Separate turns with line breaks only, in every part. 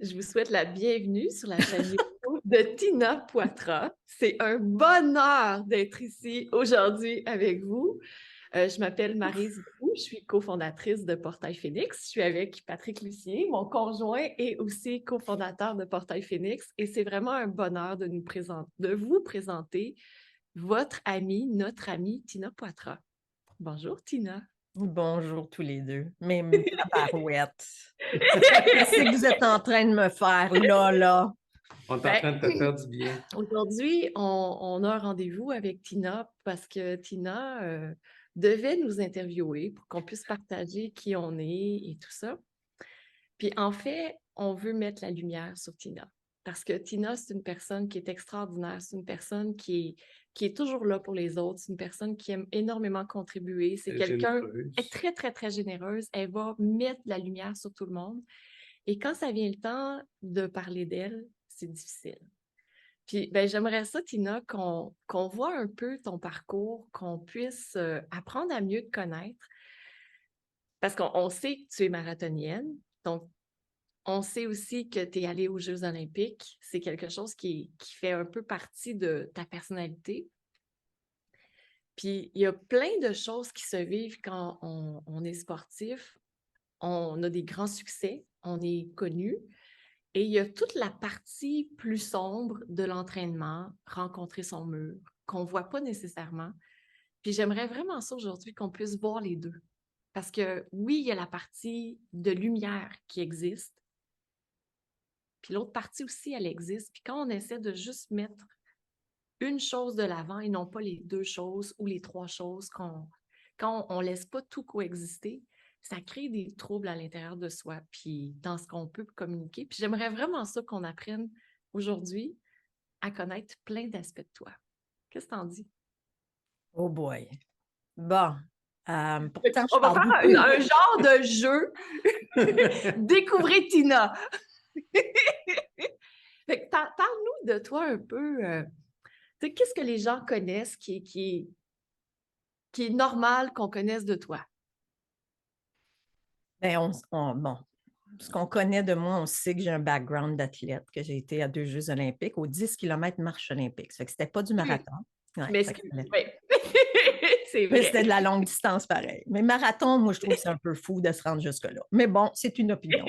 Je vous souhaite la bienvenue sur la chaîne YouTube de Tina Poitras. C'est un bonheur d'être ici aujourd'hui avec vous. Je m'appelle Maryse Groux, je suis cofondatrice de Portail Phoenix. Je suis avec Patrick Lucier, mon conjoint et aussi cofondateur de Portail Phoenix. Et c'est vraiment un bonheur de vous présenter votre amie, notre amie Tina Poitras. Bonjour Tina.
Bonjour tous les deux. Même tabarouette. Qu'est-ce que vous êtes en train de me faire là?
On est en
Ben,
train de te faire du bien.
aujourd'hui, on a un rendez-vous avec Tina parce que Tina devait nous interviewer pour qu'on puisse partager qui on est et tout ça. Puis en fait, on veut mettre la lumière sur Tina parce que Tina, c'est une personne qui est extraordinaire, c'est une personne qui est toujours là pour les autres, c'est une personne qui aime énormément contribuer, c'est
Elle est
quelqu'un, elle est
généreuse.
très, très, très généreuse, elle va mettre la lumière sur tout le monde. Et quand ça vient le temps de parler d'elle, c'est difficile. Puis, ben, j'aimerais ça, Tina, qu'on voit un peu ton parcours, qu'on puisse apprendre à mieux te connaître, parce qu'on sait que tu es marathonienne, donc on sait aussi que tu es allée aux Jeux olympiques. C'est quelque chose qui fait un peu partie de ta personnalité. Puis, il y a plein de choses qui se vivent quand on est sportif. On a des grands succès, on est connu. Et il y a toute la partie plus sombre de l'entraînement, rencontrer son mur, qu'on ne voit pas nécessairement. Puis j'aimerais vraiment ça aujourd'hui qu'on puisse voir les deux. Parce que oui, il y a la partie de lumière qui existe, puis l'autre partie aussi, elle existe. Puis quand on essaie de juste mettre une chose de l'avant et non pas les deux choses ou les trois choses, quand on ne laisse pas tout coexister, ça crée des troubles à l'intérieur de soi, puis dans ce qu'on peut communiquer. Puis j'aimerais vraiment ça qu'on apprenne aujourd'hui à connaître plein d'aspects de toi. Qu'est-ce que t'en dis?
Oh boy. Bon. Pourtant, je
On va
parle
faire
beaucoup.
un genre de jeu. Découvrez Tina. Fait que parle-nous de toi un peu. Tu sais, qu'est-ce que les gens connaissent qui est normal qu'on connaisse de toi?
Ben, bon, ce qu'on connaît de moi, on sait que j'ai un background d'athlète, que j'ai été à 2 Jeux olympiques, aux 10 km marche olympique. Ça fait que c'était pas du marathon.
Je
Ouais, fait que
m'excuse. Oui. C'est
mais c'était
vrai.
de la longue distance pareil. Mais marathon, moi, je trouve que c'est un peu fou de se rendre jusque-là. Mais bon, c'est une opinion.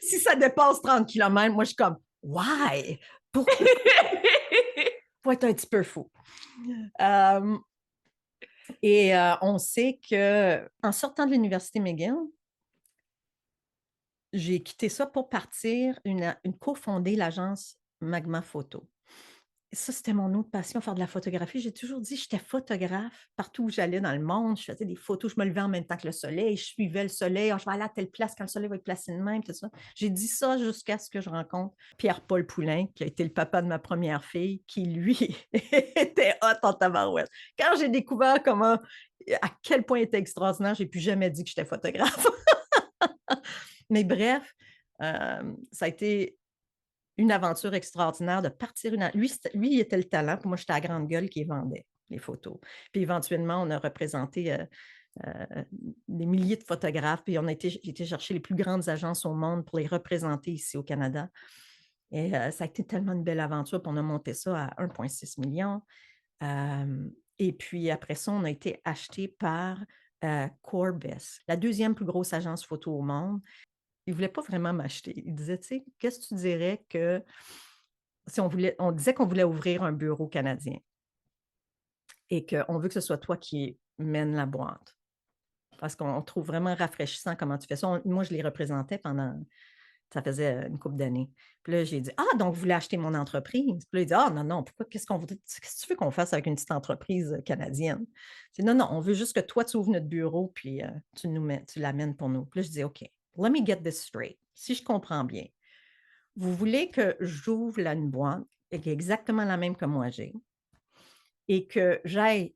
Si ça dépasse 30 km, moi, je suis comme, why? Pourquoi? Faut être un petit peu fou. On sait qu'en sortant de l'Université McGill, j'ai quitté ça pour partir, cofonder l'agence Magma Photo. Et ça, c'était mon autre passion, faire de la photographie. J'ai toujours dit que j'étais photographe partout où j'allais dans le monde. Je faisais des photos, je me levais en même temps que le soleil, je suivais le soleil. Ah, je vais aller à telle place quand le soleil va être placé de même, tout ça. J'ai dit ça jusqu'à ce que je rencontre Pierre-Paul Poulain, qui a été le papa de ma première fille, qui, lui, était hot en tabarouette. Quand j'ai découvert à quel point il était extraordinaire, j'ai plus jamais dit que j'étais photographe. Mais bref, ça a été une aventure extraordinaire de partir. Lui, il était le talent, puis moi, j'étais la grande gueule qui vendait les photos. Puis éventuellement, on a représenté des milliers de photographes, puis j'ai été chercher les plus grandes agences au monde pour les représenter ici au Canada. Et ça a été tellement une belle aventure, puis on a monté ça à 1,6 million. Et puis après ça, on a été acheté par Corbis, la deuxième plus grosse agence photo au monde. Il ne voulait pas vraiment m'acheter. Il disait, tu sais, qu'est-ce que tu dirais que si on disait qu'on voulait ouvrir un bureau canadien et qu'on veut que ce soit toi qui mène la boîte. Parce qu'on trouve vraiment rafraîchissant comment tu fais ça. Moi, je les représentais ça faisait une couple d'années. Puis là, j'ai dit, ah, donc vous voulez acheter mon entreprise? Puis là, il dit, ah, non, non, qu'est-ce que tu veux qu'on fasse avec une petite entreprise canadienne? Je dis, non, non, on veut juste que toi, tu ouvres notre bureau, puis tu l'amènes pour nous. Puis là, je dis, OK, let me get this straight. Si je comprends bien, vous voulez que j'ouvre une boîte qui est exactement la même que moi j'ai et que j'aille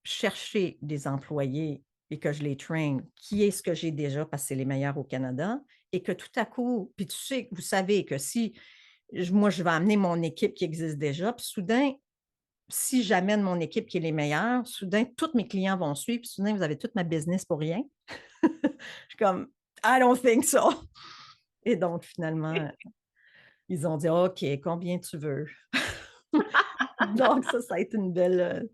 chercher des employés et que je les traîne, qui est ce que j'ai déjà parce que c'est les meilleurs au Canada et que tout à coup, puis vous savez que si moi, je vais amener mon équipe qui existe déjà, puis soudain, si j'amène mon équipe qui est les meilleurs, soudain, tous mes clients vont suivre, puis soudain, vous avez toute ma business pour rien. Je suis comme, I don't think so. Et donc, finalement, ils ont dit: «OK, combien tu veux?» Donc ça a été une belle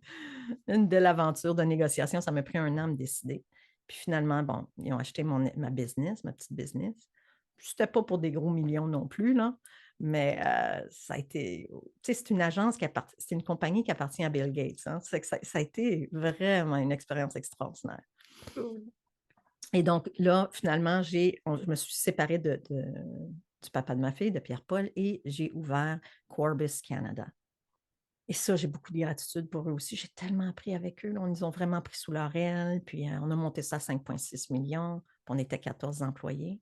aventure de négociation. Ça m'a pris 1 an à me décider. Puis finalement, bon, ils ont acheté ma petite business. C'était pas pour des gros millions non plus, là, mais ça a été tu sais, c'est une compagnie qui appartient à Bill Gates, hein. C'est que ça a été vraiment une expérience extraordinaire.
Cool.
Et donc là, finalement, je me suis séparée du papa de ma fille, de Pierre-Paul, et j'ai ouvert Corbis Canada. Et ça, j'ai beaucoup de gratitude pour eux aussi. J'ai tellement appris avec eux, là. Ils nous ont vraiment pris sous leur aile, puis on a monté ça à 5,6 millions, puis on était 14 employés.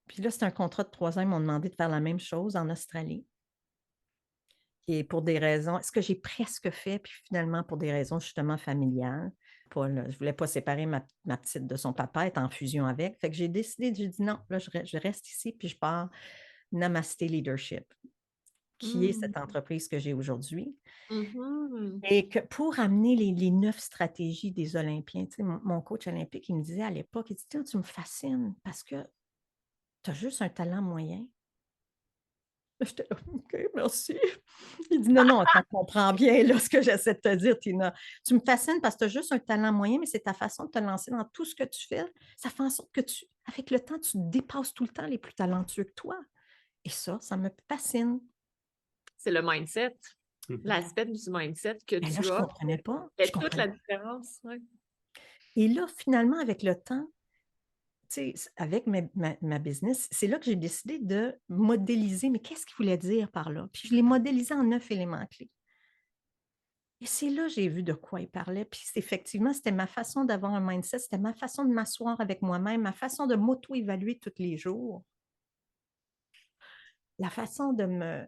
Puis là, c'est un contrat de 3 ans. Ils m'ont demandé de faire la même chose en Australie. Et pour des raisons, ce que j'ai presque fait, puis finalement, pour des raisons justement familiales. Paul, je ne voulais pas séparer ma petite de son papa, être en fusion avec. Fait que j'ai décidé, j'ai dit non, là, je reste ici, puis je pars Namasté Leadership, qui est
Mm.
cette entreprise que j'ai aujourd'hui.
Mhm.
Et que pour amener les 9 stratégies des Olympiens, tu sais, mon coach olympique, il me disait à l'époque, il dit: «Tiens, tu me fascines parce que tu as juste un talent moyen». J'étais là: «OK, merci». Il dit: «Non, non, tu comprends bien là, ce que j'essaie de te dire, Tina. Tu me fascines parce que tu as juste un talent moyen, mais c'est ta façon de te lancer dans tout ce que tu fais. Ça fait en sorte que avec le temps, tu dépasses tout le temps les plus talentueux que toi. Et ça me fascine».
C'est le mindset,
Mhm.
l'aspect du mindset que
Et là,
tu
je ne
as
comprenais pas. Je
fait toute
comprenais.
la différence. Ouais.
Et là, finalement, avec le temps, tu sais, avec ma business, c'est là que j'ai décidé de modéliser, mais qu'est-ce qu'il voulait dire par là? Puis je l'ai modélisé en 9 éléments clés. Et c'est là que j'ai vu de quoi il parlait. Puis effectivement, c'était ma façon d'avoir un mindset, c'était ma façon de m'asseoir avec moi-même, ma façon de m'auto-évaluer tous les jours, la façon de,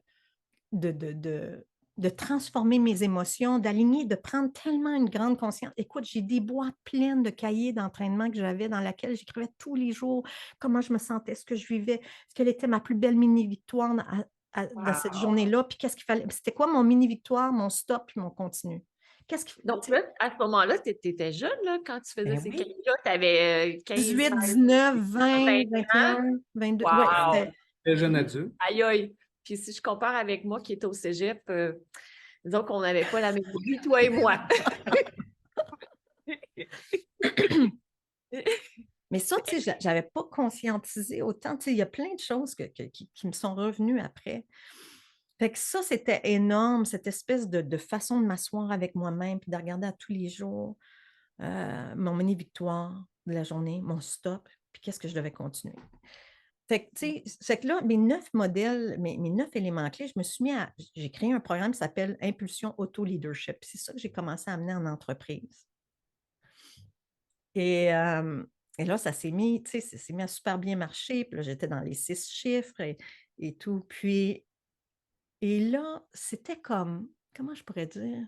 de, de, de transformer mes émotions, d'aligner, de prendre tellement une grande conscience. Écoute, j'ai des boîtes pleines de cahiers d'entraînement que j'avais dans laquelle j'écrivais tous les jours comment je me sentais, ce que je vivais, quelle était ma plus belle mini-victoire dans cette
Wow.
journée-là, puis qu'est-ce qu'il fallait. C'était quoi mon mini-victoire, mon stop, puis mon continu. Qu'est-ce qu'il
Donc là, à ce moment-là, tu étais jeune là, quand tu faisais
Ben
ces
oui,
cahiers-là. Tu avais 15, 16,
18, 19,
20
20,
ans.
21, 22. Ouais,
Wow!
c'était.
Très jeune adulte.
Aïe, aïe. Puis si je compare avec moi qui était au cégep, disons qu'on n'avait pas la même vie, toi et moi.
Mais ça, tu sais, j'avais pas conscientisé autant. Tu sais, il y a plein de choses qui me sont revenues après. Fait que ça, c'était énorme, cette espèce de façon de m'asseoir avec moi-même, puis de regarder à tous les jours mon mini-victoire de la journée, mon stop, puis qu'est-ce que je devais continuer. Fait que, tu sais, c'est que là, mes 9 modèles, mes 9 éléments clés, j'ai créé un programme qui s'appelle Impulsion Auto-Leadership. C'est ça que j'ai commencé à amener en entreprise. Et, et là, ça s'est mis, tu sais, ça s'est mis à super bien marcher. Puis là, j'étais dans les 6 chiffres et tout. Puis, et là, c'était comme, comment je pourrais dire?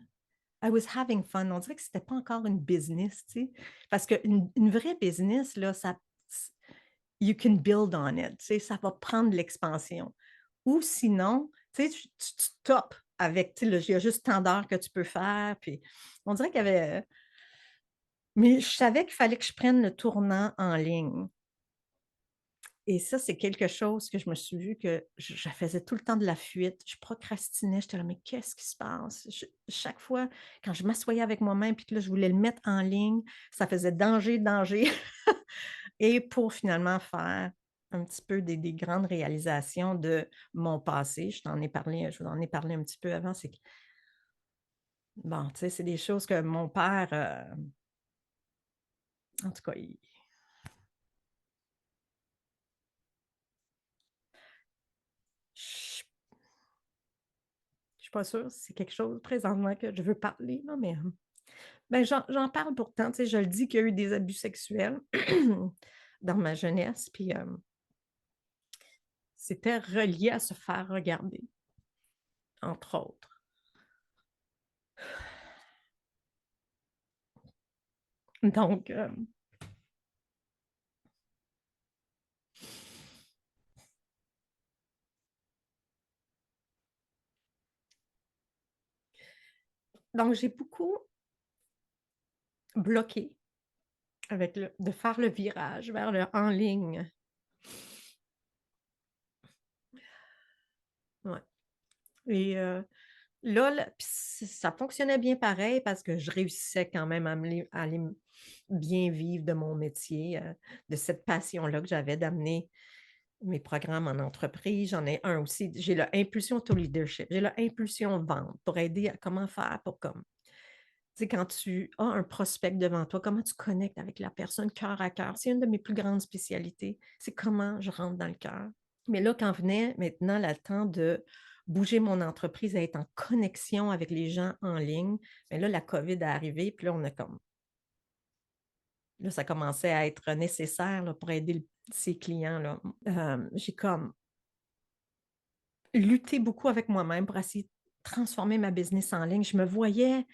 I was having fun. On dirait que c'était pas encore une business, tu sais. Parce qu'une vraie business, là, you can build on it, tu sais, ça va prendre de l'expansion. Ou sinon, tu sais, tu stops avec, tu sais, il y a juste tant d'heures que tu peux faire. Puis, on dirait qu'il y avait. Mais je savais qu'il fallait que je prenne le tournant en ligne. Et ça, c'est quelque chose que je me suis vue que je faisais tout le temps de la fuite. Je procrastinais. J'étais là, mais qu'est-ce qui se passe? Chaque fois, quand je m'assoyais avec moi-même puis que là, je voulais le mettre en ligne, ça faisait danger, danger. Et pour finalement faire un petit peu des grandes réalisations de mon passé, je vous en ai parlé un petit peu avant, c'est que, bon, tu sais, c'est des choses que mon père, en tout cas, je suis pas sûre si c'est quelque chose présentement que je veux parler, là, mais ben, j'en parle pourtant. Tu sais, je le dis qu'il y a eu des abus sexuels dans ma jeunesse, puis c'était relié à se faire regarder, entre autres. Donc, j'ai beaucoup bloqué avec de faire le virage vers le en ligne. Et là, puis ça fonctionnait bien pareil parce que je réussissais quand même à aller bien vivre de mon métier, de cette passion-là que j'avais d'amener mes programmes en entreprise. J'en ai un aussi, j'ai le Impulsion Auto Leadership, j'ai le Impulsion Vente pour aider à comment faire pour comme tu sais, quand tu as un prospect devant toi, comment tu connectes avec la personne cœur à cœur? C'est une de mes plus grandes spécialités. C'est comment je rentre dans le cœur. Mais là, quand venait maintenant le temps de bouger mon entreprise, à être en connexion avec les gens en ligne, mais là, la COVID est arrivée, puis là, on a comme. Là, ça commençait à être nécessaire là, pour aider ces clients-là. J'ai comme lutté beaucoup avec moi-même pour essayer de transformer ma business en ligne. Je me voyais.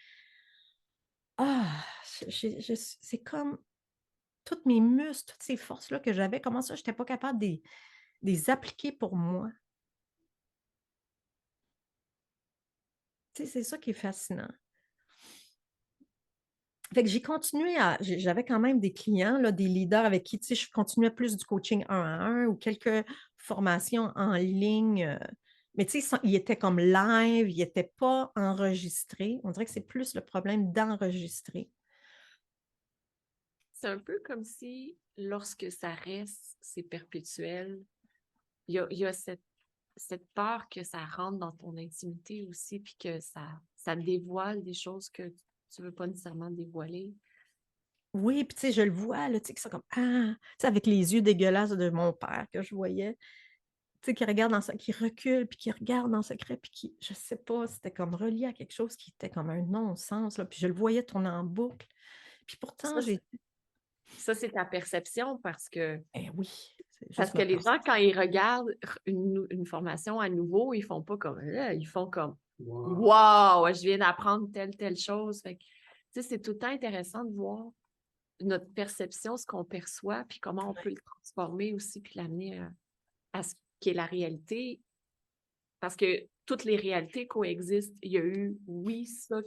Ah, c'est comme toutes mes muscles, toutes ces forces-là que j'avais, comment ça, je n'étais pas capable de les appliquer pour moi? Tu sais, c'est ça qui est fascinant. Fait que j'ai continué j'avais quand même des clients, là, des leaders avec qui, tu sais, je continuais plus du coaching un à un ou quelques formations en ligne, mais tu sais, ils étaient comme live, ils n'étaient pas enregistrés. On dirait que c'est plus le problème d'enregistrer.
C'est un peu comme si, lorsque ça reste, c'est perpétuel. Il y a cette peur que ça rentre dans ton intimité aussi, puis que ça dévoile des choses que tu ne veux pas nécessairement dévoiler.
Oui, puis tu sais, je le vois, là, tu sais, que c'est comme, ah, tu sais, avec les yeux dégueulasses de mon père que je voyais. Tu sais, qui regarde qui recule, puis qui regarde en secret, puis qui, je sais pas, c'était comme relié à quelque chose qui était comme un non-sens, là, puis je le voyais tourner en boucle. Puis pourtant,
Ça, c'est ta perception
eh oui, c'est
parce
juste
que
ma
les gens,
perception.
quand ils regardent une formation à nouveau, ils font pas comme ils font comme
Wow.
wow, je viens d'apprendre telle chose. Fait que, tu sais, c'est tout le temps intéressant de voir notre perception, ce qu'on perçoit, puis comment on peut le transformer aussi, puis l'amener à ce qui est la réalité. Parce que toutes les réalités coexistent. Il y a eu, oui, ça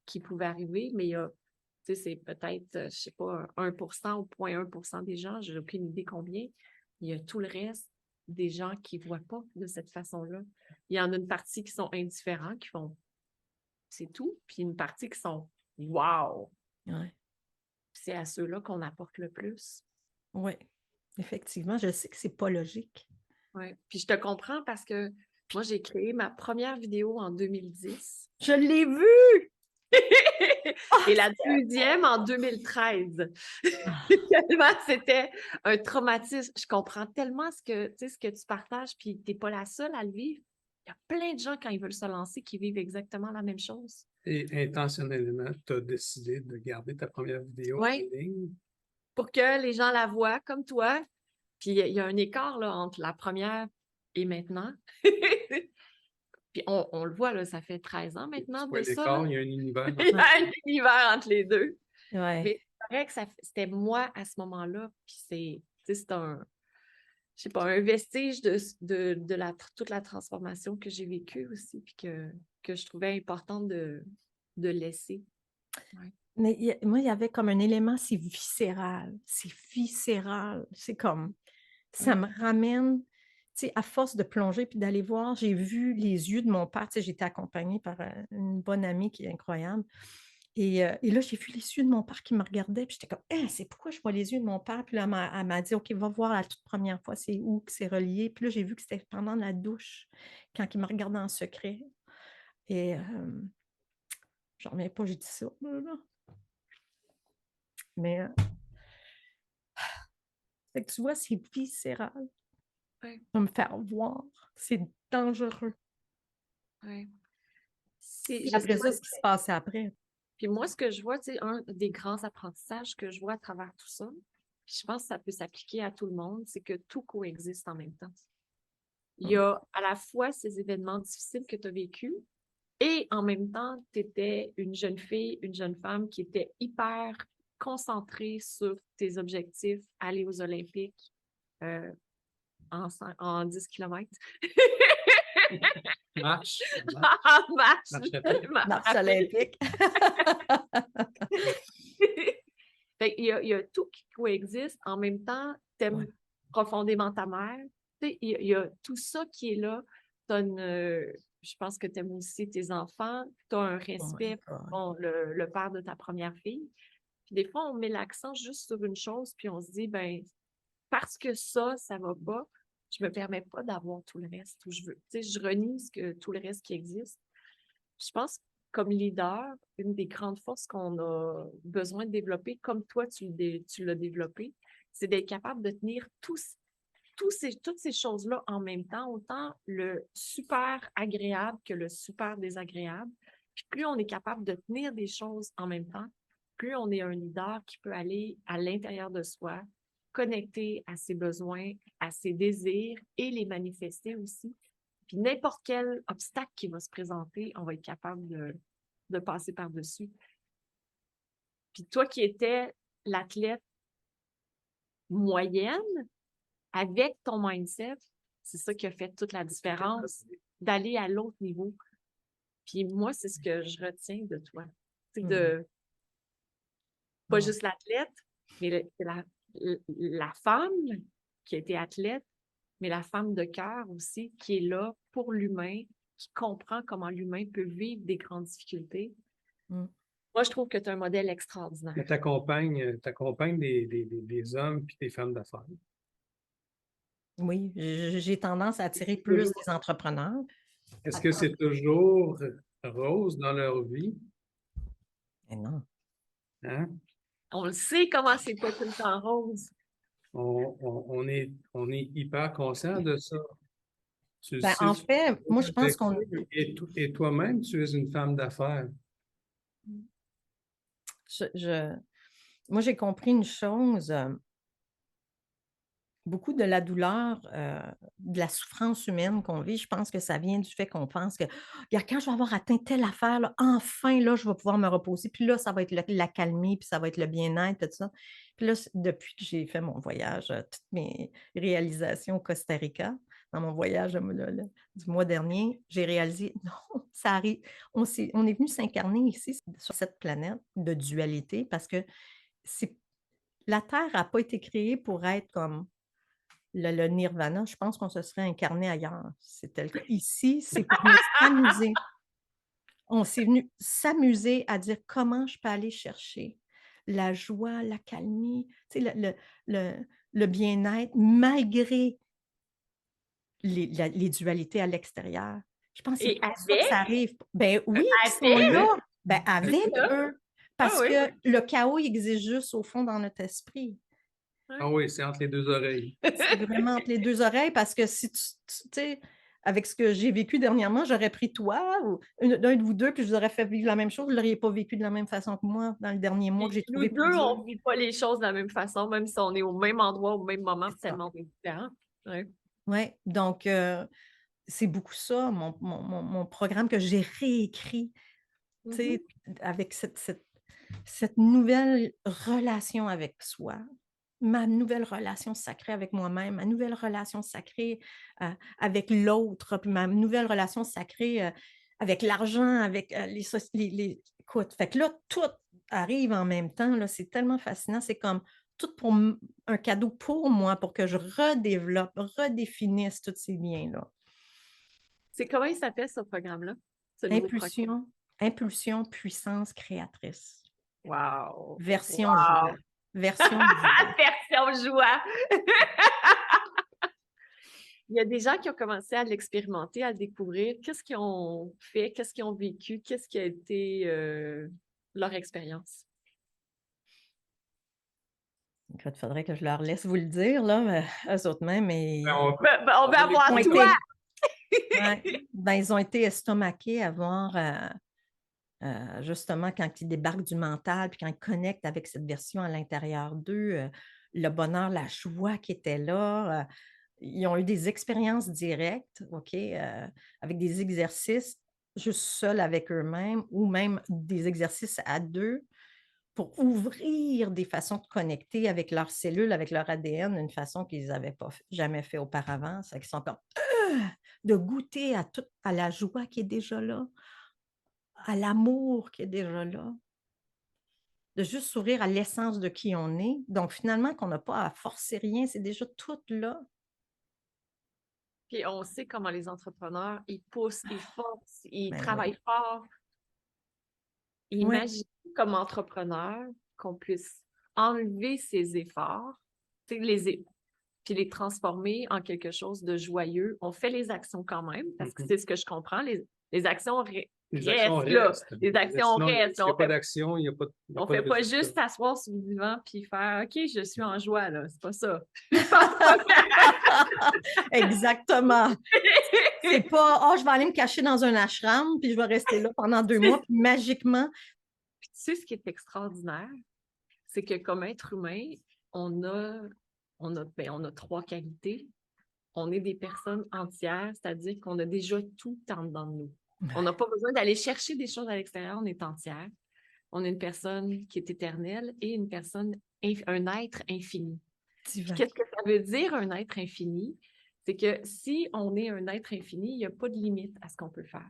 qui pouvait arriver, mais il y a, tu sais, c'est peut-être, je sais pas, 1% ou 0,1% des gens, j'ai aucune idée combien. Il y a tout le reste des gens qui ne voient pas de cette façon-là. Il y en a une partie qui sont indifférents, qui font c'est tout, puis une partie qui sont wow!
Ouais.
C'est à ceux-là qu'on apporte le plus.
Oui, effectivement, je sais que c'est pas logique.
Ouais. Puis je te comprends parce que moi, j'ai créé ma première vidéo en 2010.
Je l'ai vu! Ah,
Et la deuxième en 2013.
ah,
Tellement c'était un traumatisme. Je comprends tellement ce que tu partages, puis tu n'es pas la seule à le vivre. Il y a plein de gens, quand ils veulent se lancer, qui vivent exactement la même chose.
Et intentionnellement, tu as décidé de garder ta première vidéo en
Oui,
ligne.
pour que les gens la voient comme toi. Puis il y a un écart là, entre la première et maintenant. Puis on le voit, là, ça fait 13 ans maintenant
C'est pas
de ça. Là.
l'écart, il y a un univers.
Il y a un univers entre les deux.
ouais.
Mais c'est vrai que c'était moi à ce moment-là. Puis c'est un, je sais pas, un vestige de toute la transformation que j'ai vécue aussi, puis que je trouvais important de laisser. Ouais.
Mais moi, il y avait comme un élément, c'est viscéral. C'est viscéral. C'est comme, ça me ramène, tu sais, à force de plonger puis d'aller voir, j'ai vu les yeux de mon père. Tu sais, j'étais accompagnée par une bonne amie qui est incroyable. Et là, j'ai vu les yeux de mon père qui me regardaient. Puis j'étais comme, hein, c'est pourquoi je vois les yeux de mon père. Puis là, elle m'a dit, OK, va voir la toute première fois, c'est où que c'est relié. Puis là, j'ai vu que c'était pendant la douche, quand il me regardait en secret. Et je ne reviens pas, j'ai dit ça. Là. Mais fait que tu vois, c'est viscéral.
Ouais,
De me faire voir. C'est dangereux.
ouais.
Puis
Je sais
après
pas.
ça, ce qui se passait après.
Puis moi, ce que je vois, tu sais, un des grands apprentissages que je vois à travers tout ça, puis je pense que ça peut s'appliquer à tout le monde, c'est que tout coexiste en même temps. Il y a à la fois ces événements difficiles que tu as vécus et en même temps, tu étais une jeune fille, une jeune femme qui était hyper concentrée sur tes objectifs, aller aux Olympiques euh, en 10 km.
Marche.
En marche.
Marche olympique.
Fait qu'il y a tout qui coexiste. En même temps, tu aimes
Ouais.
profondément ta mère. Tu sais, il y a tout ça qui est là. je pense que tu aimes aussi tes enfants, tu as un
Oh my
respect
God.
pour le père de ta première fille. Puis des fois, on met l'accent juste sur une chose, puis on se dit, ben, parce que ça va pas, je me permets pas d'avoir tout le reste où je veux. Tu sais, je renie tout le reste qui existe. Je pense que comme leader, une des grandes forces qu'on a besoin de développer, comme toi, tu l'as développé, c'est d'être capable de tenir toutes ces choses-là en même temps, autant le super agréable que le super désagréable. Puis plus on est capable de tenir des choses en même temps, plus on est un leader qui peut aller à l'intérieur de soi, connecter à ses besoins, à ses désirs et les manifester aussi. Puis n'importe quel obstacle qui va se présenter, on va être capable de passer par-dessus. Puis toi qui étais l'athlète moyenne, avec ton mindset, c'est ça qui a fait toute la différence, d'aller à l'autre niveau. Puis moi, c'est ce que je retiens de toi. C'est de pas juste l'athlète, mais la femme qui a été athlète, mais la femme de cœur aussi, qui est là pour l'humain, qui comprend comment l'humain peut vivre des grandes difficultés. Moi, je trouve que tu es un modèle extraordinaire.
Mais t'accompagnes des hommes puis des femmes d'affaires.
Oui, j'ai tendance à attirer plus des entrepreneurs.
Est-ce que c'est toujours rose dans leur vie?
Mais non.
Hein?
On le sait comment c'est pas tout le temps rose.
On est hyper conscient de ça. Tu
Ben,
sais,
en fait, moi, je pense qu'on...
Et toi-même, tu es une femme d'affaires.
Moi, j'ai compris une chose. Beaucoup de la douleur, de la souffrance humaine qu'on vit, je pense que ça vient du fait qu'on pense que regarde, quand je vais avoir atteint telle affaire, là, enfin, là, je vais pouvoir me reposer. Puis là, ça va être la calmie, puis ça va être le bien-être, tout ça. Puis là, depuis que j'ai fait mon voyage, toutes mes réalisations au Costa Rica, dans mon voyage du mois dernier, j'ai réalisé, non, ça arrive. On est venu s'incarner ici, sur cette planète de dualité, parce que la Terre n'a pas été créée pour être comme le nirvana. Je pense qu'on se serait incarné ailleurs. C'était le cas. Ici, c'est pour venir s'amuser. On s'est venu s'amuser à dire comment je peux aller chercher la joie, la calmie, tu sais, le bien-être, malgré les dualités à l'extérieur. Je pense que c'est
Et
pour ça que ça arrive. Ben oui, ils sont
avec,
là. Ben avec
ça.
eux. Parce
oui.
que le chaos il existe juste au fond dans notre esprit.
Ah oui, c'est entre les deux oreilles.
C'est vraiment entre les deux oreilles parce que si tu sais, avec ce que j'ai vécu dernièrement, j'aurais pris toi ou d'un de vous deux, puis je vous aurais fait vivre la même chose. Vous ne l'auriez pas vécu de la même façon que moi dans le dernier mois que j'ai
Nous
trouvé plus
deux,
dur.
on ne vit pas les choses de la même façon, même si on est au même endroit, au même moment,
C'est ça.
tellement différent. Ouais.
Oui, donc c'est beaucoup ça, mon programme que j'ai réécrit, tu sais, avec cette nouvelle relation avec soi, ma nouvelle relation sacrée avec moi-même, ma nouvelle relation sacrée avec l'autre, puis ma nouvelle relation sacrée avec l'argent, avec écoute, fait que là, tout arrive en même temps, là, c'est tellement fascinant, c'est comme tout pour un cadeau pour moi, pour que je redéveloppe, redéfinisse tous ces liens-là.
C'est comment il s'appelle ce programme-là? Ce nouveau programme?
Impulsion, puissance créatrice.
Wow!
Version
Wow!
joie. Version joie.
Version joie! Il y a des gens qui ont commencé à l'expérimenter, à le découvrir. Qu'est-ce qu'ils ont fait? Qu'est-ce qu'ils ont vécu? Qu'est-ce qui a été leur expérience?
Écoute, il faudrait que je leur laisse vous le dire, là, mais eux autres mêmes, mais...
On va avoir toi!
Ils ont été estomaqués à voir, justement, quand ils débarquent du mental, puis quand ils connectent avec cette version à l'intérieur d'eux, le bonheur, la joie qui était là. Ils ont eu des expériences directes, OK, avec des exercices juste seuls avec eux-mêmes ou même des exercices à deux pour ouvrir des façons de connecter avec leurs cellules, avec leur ADN, d'une façon qu'ils n'avaient pas jamais fait auparavant. C'est qu'ils sont comme de goûter à la joie qui est déjà là, à l'amour qui est déjà là, de juste s'ouvrir à l'essence de qui on est. Donc, finalement, qu'on n'a pas à forcer rien, c'est déjà tout là.
Puis on sait comment les entrepreneurs, ils poussent, ils forcent, ils
Ben oui.
travaillent fort. Imagine comme entrepreneur qu'on puisse enlever ces efforts, tu sais, puis les transformer en quelque chose de joyeux. On fait les actions quand même, parce que c'est ce que je comprends. Les actions
Les actions
restent là.
restent.
Les actions
Sinon,
restent.
s'il n'y a pas d'action, il n'y a pas
On
de
fait pas
résultat.
juste s'asseoir sur le divan puis faire OK, je suis en joie, là. C'est pas ça.
Exactement. C'est pas, oh, je vais aller me cacher dans un ashram, puis je vais rester là pendant 2 mois, puis magiquement.
Puis tu sais ce qui est extraordinaire, c'est que comme être humain, on a 3 qualités. On est des personnes entières, c'est-à-dire qu'on a déjà tout en dedans de nous. On n'a pas besoin d'aller chercher des choses à l'extérieur, on est entière. On est une personne qui est éternelle et un être infini. Qu'est-ce que ça veut dire, un être infini? C'est que si on est un être infini, il n'y a pas de limite à ce qu'on peut faire.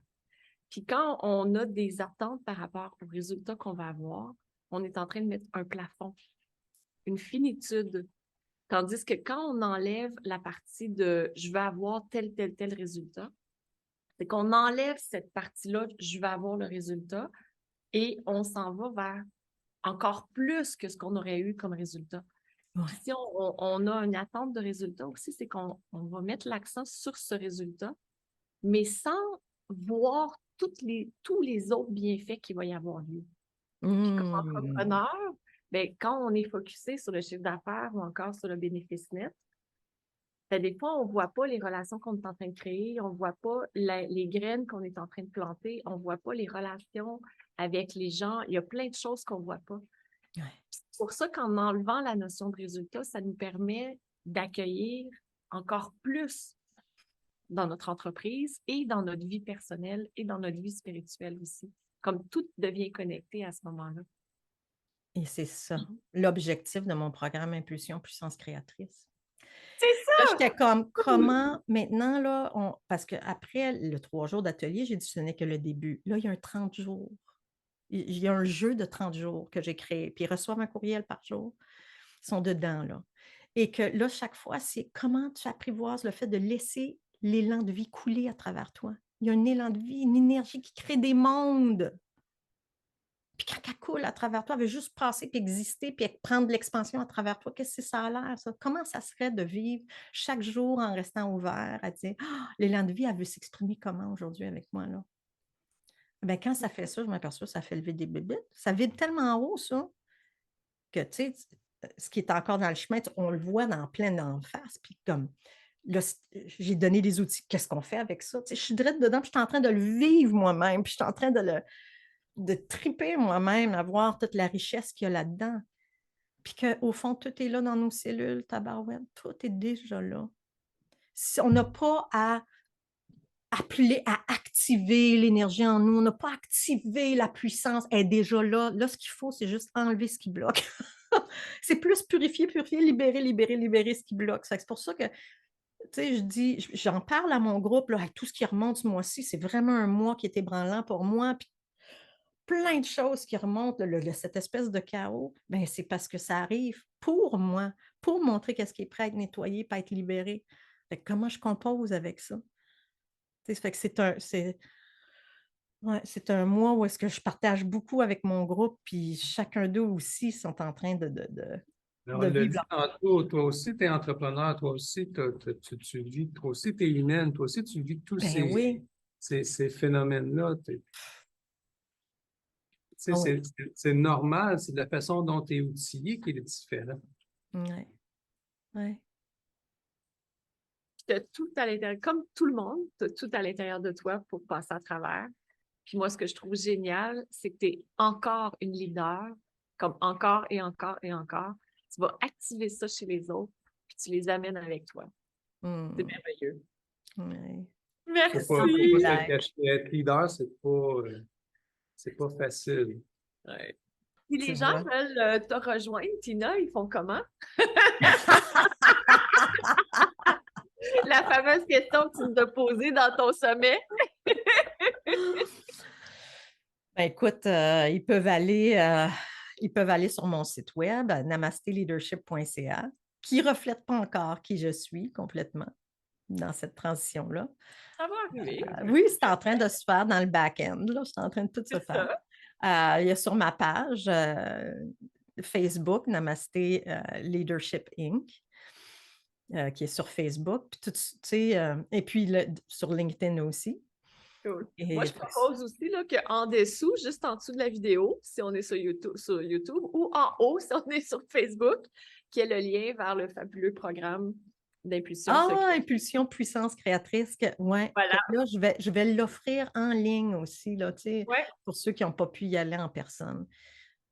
Puis quand on a des attentes par rapport aux résultats qu'on va avoir, on est en train de mettre un plafond, une finitude. Tandis que quand on enlève la partie de « je vais avoir tel résultat », c'est qu'on enlève cette partie-là « je vais avoir le résultat » et on s'en va vers encore plus que ce qu'on aurait eu comme résultat.
Ouais.
Puis si on a une attente de résultat aussi, c'est qu'on va mettre l'accent sur ce résultat, mais sans voir tous les autres bienfaits qu'il va y avoir lieu. Puis comme entrepreneur, ben, quand on est focusé sur le chiffre d'affaires ou encore sur le bénéfice net, ben, des fois, on ne voit pas les relations qu'on est en train de créer, on ne voit pas les graines qu'on est en train de planter, on ne voit pas les relations avec les gens. Il y a plein de choses qu'on ne voit pas.
Ouais.
C'est pour ça qu'en enlevant la notion de résultat, ça nous permet d'accueillir encore plus dans notre entreprise et dans notre vie personnelle et dans notre vie spirituelle aussi. Comme tout devient connecté à ce moment-là.
Et c'est ça, l'objectif de mon programme Impulsion Puissance Créatrice.
C'est
Là,
ça!
j'étais comme, comment maintenant, là, parce qu'après le 3 jours d'atelier, j'ai dit ce n'est que le début. Là, il y a un 30 jours. Il y a un jeu de 30 jours que j'ai créé, puis ils reçoivent un courriel par jour. Ils sont dedans, là. Et que là, chaque fois, c'est comment tu apprivoises le fait de laisser l'élan de vie couler à travers toi. Il y a un élan de vie, une énergie qui crée des mondes. Puis quand elle coule à travers toi, elle veut juste passer, puis exister, puis prendre de l'expansion à travers toi. Qu'est-ce que ça a l'air, ça? Comment ça serait de vivre chaque jour en restant ouvert, à dire ah, l'élan de vie, elle veut s'exprimer comment aujourd'hui avec moi, là? Bien, quand ça fait ça, je m'aperçois que ça fait lever des bébites. Ça vide tellement haut, ça, que, tu sais, ce qui est encore dans le chemin, on le voit dans plein d'en face. Puis comme, là, j'ai donné des outils. Qu'est-ce qu'on fait avec ça? Tu sais, je suis direct dedans, puis je suis en train de le vivre moi-même, puis je suis en train de triper moi-même, à voir toute la richesse qu'il y a là-dedans. Puis qu'au fond, tout est là dans nos cellules, tabarouette, tout est déjà là. Si on n'a pas à appeler à activer l'énergie en nous, on n'a pas à activer la puissance, elle est déjà là. Là, ce qu'il faut, c'est juste enlever ce qui bloque. C'est plus purifier, libérer ce qui bloque. C'est pour ça que, tu sais, je dis, j'en parle à mon groupe, là, avec tout ce qui remonte ce mois-ci, c'est vraiment un mois qui est ébranlant pour moi. Puis plein de choses qui remontent, cette espèce de chaos, ben, c'est parce que ça arrive pour moi, pour montrer qu'est-ce qui est prêt à être nettoyé, pas être libéré. Fait que comment je compose avec ça? Ça fait que c'est un mois où est-ce que je partage beaucoup avec mon groupe, puis chacun d'eux aussi sont en train de
On l'a dit
vivre.
tantôt, toi aussi, tu es entrepreneur, toi aussi, tu vis, toi aussi, tu es humaine, toi aussi, tu vis tous
Ben oui.
ces phénomènes-là.
Ah oui.
C'est normal, c'est de la façon dont tu es outillé qui est différent.
Ouais. Ouais.
Tu as tout à l'intérieur, comme tout le monde, tu as tout à l'intérieur de toi pour passer à travers. Puis moi, ce que je trouve génial, c'est que tu es encore une leader, comme encore et encore et encore. Tu vas activer ça chez les autres, puis tu les amènes avec toi. C'est merveilleux.
Ouais.
Merci.
Faut pas se cacher. Être leader, c'est pas facile.
Ouais. Si les
Tu
gens
vois?
veulent te rejoindre, Tina, ils font comment? La fameuse question que tu nous as posée dans ton sommet.
Ben, écoute, ils peuvent aller sur mon site web, namasteleadership.ca, qui ne reflète pas encore qui je suis complètement. dans cette transition-là.
Ça va arriver.
Oui, c'est en train de se faire dans le back-end. Là, c'est en train de tout se
C'est
faire.
ça.
Il y a sur ma page Facebook, Namasté Leadership Inc., qui est sur Facebook. Puis et puis sur LinkedIn aussi.
Cool.
Et
Moi, je propose aussi là, qu'en dessous, juste en dessous de la vidéo, si on est sur YouTube, ou en haut, si on est sur Facebook, qu'il y ait le lien vers le fabuleux programme d'impulsion secrète.
Impulsion, puissance créatrice.
Voilà.
Là, je vais l'offrir en ligne aussi, là,
Ouais.
pour ceux qui n'ont pas pu y aller en personne.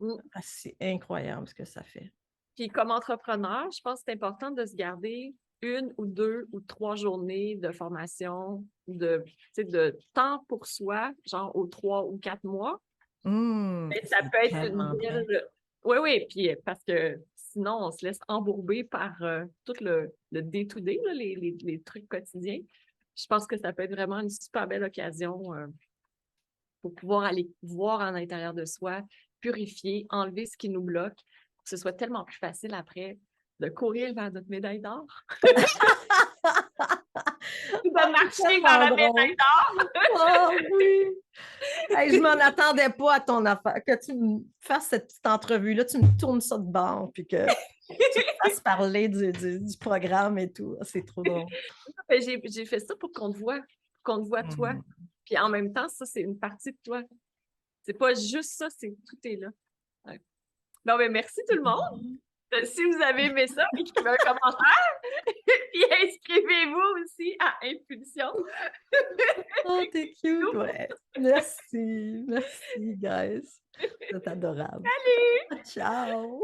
Mm.
C'est incroyable ce que ça fait.
Puis comme entrepreneur, je pense que c'est important de se garder 1 ou 2 ou 3 journées de formation, de temps pour soi, genre aux 3 ou 4 mois. Mais ça peut être une belle... Oui, puis parce que sinon, on se laisse embourber par tout le day-to-day, là, les trucs quotidiens. Je pense que ça peut être vraiment une super belle occasion pour pouvoir aller voir en l'intérieur de soi, purifier, enlever ce qui nous bloque, pour que ce soit tellement plus facile après de courir vers notre médaille d'or. De marcher vers la médaille d'or.
Oh oui! Hey, je m'en attendais pas à ton affaire, que tu me fasses cette petite entrevue-là, tu me tournes ça de bord, puis que tu me fasses parler du programme et tout. C'est trop drôle.
J'ai fait ça pour qu'on te voit toi. Puis en même temps, ça, c'est une partie de toi. C'est pas juste ça, tout est là. Ouais. Bon, ben merci tout le monde. Si vous avez aimé ça, écrivez un commentaire. Puis inscrivez-vous aussi à Impulsion.
Oh, t'es cute, ouais. Merci, guys. C'est adorable.
Salut!
Ciao!